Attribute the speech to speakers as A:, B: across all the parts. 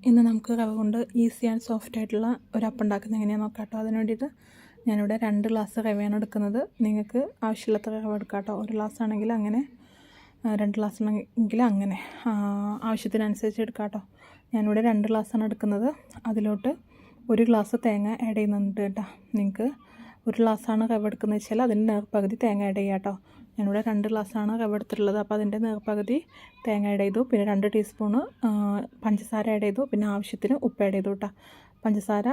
A: ഇന്ന് നമുക്ക് റവ കൊണ്ട് ഈസി ആൻഡ് സോഫ്റ്റ് ആയിട്ടുള്ള ഒരു അപ്പം ഉണ്ടാക്കുന്നത് എങ്ങനെയാണെന്ന് നോക്കാം കേട്ടോ. അതിന് വേണ്ടിയിട്ട് ഞാനിവിടെ 2 ഗ്ലാസ് റവയാണ് എടുക്കുന്നത്. നിങ്ങൾക്ക് ആവശ്യമുള്ളത്ര റവ എടുക്കാം കേട്ടോ. 1 ഗ്ലാസ് ആണെങ്കിൽ അങ്ങനെ, 2 ഗ്ലാസ് ആണെങ്കിൽ അങ്ങനെ, ആവശ്യത്തിനനുസരിച്ച് എടുക്കാം കേട്ടോ. ഞാനിവിടെ 2 ഗ്ലാസ്സാണ് എടുക്കുന്നത്. അതിലോട്ട് 1 ഗ്ലാസ് തേങ്ങ ആഡ് ചെയ്യുന്നുണ്ട് കേട്ടോ. നിങ്ങൾക്ക് 1 ഗ്ലാസ്സാണ് റവ എടുക്കുന്നത് വെച്ചാൽ അതിൻ്റെ നേർപ്പകുതി തേങ്ങ ആഡ് ചെയ്യാം കേട്ടോ. ഞാനിവിടെ 2 ഗ്ലാസ്സാണ് റവ എടുത്തിട്ടുള്ളത്. അപ്പോൾ അതിൻ്റെ നേർപ്പകുതി തേങ്ങ ആഡ് ചെയ്തു. പിന്നെ 2 ടീസ്പൂണ് പഞ്ചസാര ആഡ് ചെയ്തു. പിന്നെ ആവശ്യത്തിന് ഉപ്പ് ആഡ് ചെയ്തു കേട്ടോ. പഞ്ചസാര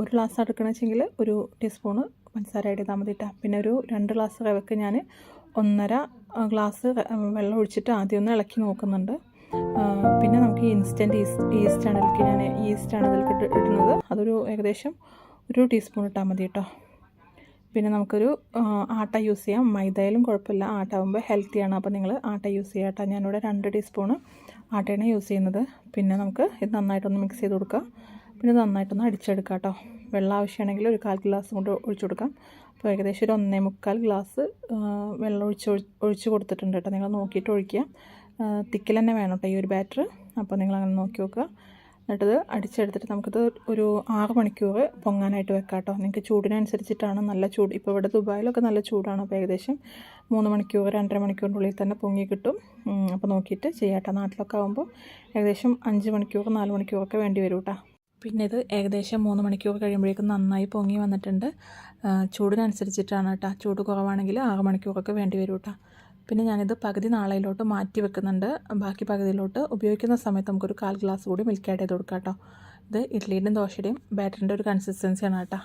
A: 1 ഗ്ലാസ് എടുക്കണമെന്ന് വെച്ചെങ്കിൽ 1 ടീസ്പൂണ് പഞ്ചസാര ആഡ് ചെയ്താൽ മതി കേട്ടോ. പിന്നെ ഒരു 2 ഗ്ലാസ് റവയ്ക്ക് ഞാൻ 1.5 ഗ്ലാസ് വെള്ളം ഒഴിച്ചിട്ട് ആദ്യം ഒന്ന് ഇളക്കി നോക്കുന്നുണ്ട്. പിന്നെ നമുക്ക് ഇൻസ്റ്റൻറ്റ് ഈസ്റ്റാണ് ഇതിലേക്ക് ഇടുന്നത്. അതൊരു ഏകദേശം 1 ടീസ്പൂൺ ഇട്ടാൽ മതി കേട്ടോ. പിന്നെ നമുക്കൊരു ആട്ട യൂസ് ചെയ്യാം. മൈദയിലും കുഴപ്പമില്ല, ആട്ടാവുമ്പോൾ ഹെൽത്തിയാണ്. അപ്പോൾ നിങ്ങൾ ആട്ട യൂസ് ചെയ്യാം കേട്ടോ. ഞാനിവിടെ 2 ടീസ്പൂണ് ആട്ടയാണ് യൂസ് ചെയ്യുന്നത്. പിന്നെ നമുക്ക് ഇത് നന്നായിട്ടൊന്ന് മിക്സ് ചെയ്ത് കൊടുക്കാം. പിന്നെ നന്നായിട്ടൊന്ന് അടിച്ചെടുക്കാം കേട്ടോ. വെള്ളം ആവശ്യമാണെങ്കിൽ ഒരു 1/4 ഗ്ലാസ് കൊണ്ട് ഒഴിച്ചു കൊടുക്കാം. അപ്പോൾ ഏകദേശം ഒരു 1.25 ഗ്ലാസ് വെള്ളം ഒഴിച്ച് കൊടുത്തിട്ടുണ്ട് കേട്ടോ. നിങ്ങൾ നോക്കിയിട്ട് ഒഴിക്കുക. തിക്കിൽ തന്നെ വേണം കേട്ടോ ഈ ഒരു ബാറ്റർ. അപ്പോൾ നിങ്ങളങ്ങനെ നോക്കി നോക്കുക. എന്നിട്ടത് അടിച്ചെടുത്തിട്ട് നമുക്കിത് ഒരു 6 മണിക്കൂർ പൊങ്ങാനായിട്ട് വെക്കാം കേട്ടോ. നിങ്ങൾക്ക് ചൂടിനനുസരിച്ചിട്ടാണ്. നല്ല ചൂട്, ഇപ്പോൾ ഇവിടെ ദുബായിലൊക്കെ നല്ല ചൂടാണ്. അപ്പോൾ ഏകദേശം 3 മണിക്കൂർ 2.5 മണിക്കൂറിൻ്റെ ഉള്ളിൽ തന്നെ പൊങ്ങി കിട്ടും. അപ്പോൾ നോക്കിയിട്ട് ചെയ്യാം കേട്ടോ. നാട്ടിലൊക്കെ ആകുമ്പോൾ ഏകദേശം 5 മണിക്കൂർ 4 മണിക്കൂറൊക്കെ വേണ്ടി വരും കേട്ടോ. പിന്നെ ഇത് ഏകദേശം 3 മണിക്കൂർ കഴിയുമ്പോഴേക്കും നന്നായി പൊങ്ങി വന്നിട്ടുണ്ട്. ചൂടിനനുസരിച്ചിട്ടാണ് കേട്ടോ. ചൂട് കുറവാണെങ്കിൽ 6 മണിക്കൂറൊക്കെ വേണ്ടി വരും കേട്ടോ. പിന്നെ ഞാനിത് പകുതി നാളെയിലോട്ട് മാറ്റി വെക്കുന്നുണ്ട്. ബാക്കി പകുതിയിലോട്ട് ഉപയോഗിക്കുന്ന സമയത്ത് നമുക്കൊരു 1/4 ഗ്ലാസ് കൂടി മിൽക്ക് ആഡ് ചെയ്ത് കൊടുക്കാം കേട്ടോ. ഇത് ഇഡ്ഡലിയുടെയും ദോശയുടെയും ബാറ്ററിൻ്റെ ഒരു കൺസിസ്റ്റൻസിയാണ് കേട്ടോ.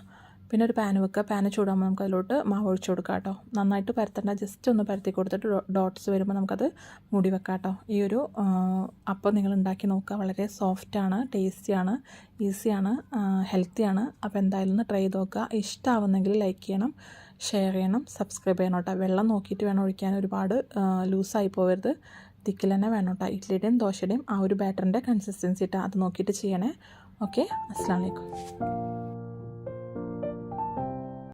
A: പിന്നെ ഒരു പാൻ വെക്കുക. പാന് ചൂടാകുമ്പോൾ നമുക്ക് അതിലോട്ട് മാവ് ഒഴിച്ച് കൊടുക്കാം കേട്ടോ. നന്നായിട്ട് പരത്തേണ്ട, ജസ്റ്റ് ഒന്ന് പരത്തി കൊടുത്തിട്ട് ഡോട്ട്സ് വരുമ്പോൾ നമുക്കത് മൂടി വെക്കാം കേട്ടോ. ഈ ഒരു അപ്പം നിങ്ങൾ ഉണ്ടാക്കി നോക്കുക. വളരെ സോഫ്റ്റാണ്, ടേസ്റ്റിയാണ്, ഈസിയാണ്, ഹെൽത്തിയാണ്. അപ്പോൾ എന്തായാലും ഒന്ന് ട്രൈ ചെയ്ത് നോക്കുക. ഇഷ്ടമാവുന്നെങ്കിൽ ലൈക്ക് ചെയ്യണം, ഷെയർ ചെയ്യണം, സബ്സ്ക്രൈബ് ചെയ്യണം കേട്ടോ. വെള്ളം നോക്കിയിട്ട് വേണം ഒഴിക്കാൻ. ഒരുപാട് ലൂസായി പോകരുത്, തിക്കിൽ തന്നെ വേണം കേട്ടോ. ഇഡ്ഡലിയുടെയും ദോശയുടെയും ആ ഒരു ബാറ്ററിൻ്റെ കൺസിസ്റ്റൻസി ഇട്ടാൽ അത് നോക്കിയിട്ട് ചെയ്യണേ. ഓക്കെ, അസ്സലാമു അലൈക്കും.